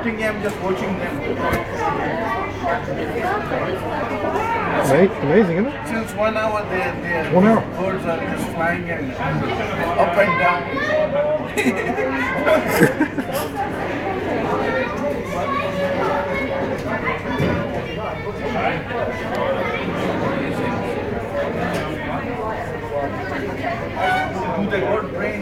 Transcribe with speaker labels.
Speaker 1: jumping, I'm just watching them.
Speaker 2: Amazing, isn't it?
Speaker 1: Since 1 hour, the
Speaker 2: 1 hour.
Speaker 1: birds are just flying and up and down. Do they got brain?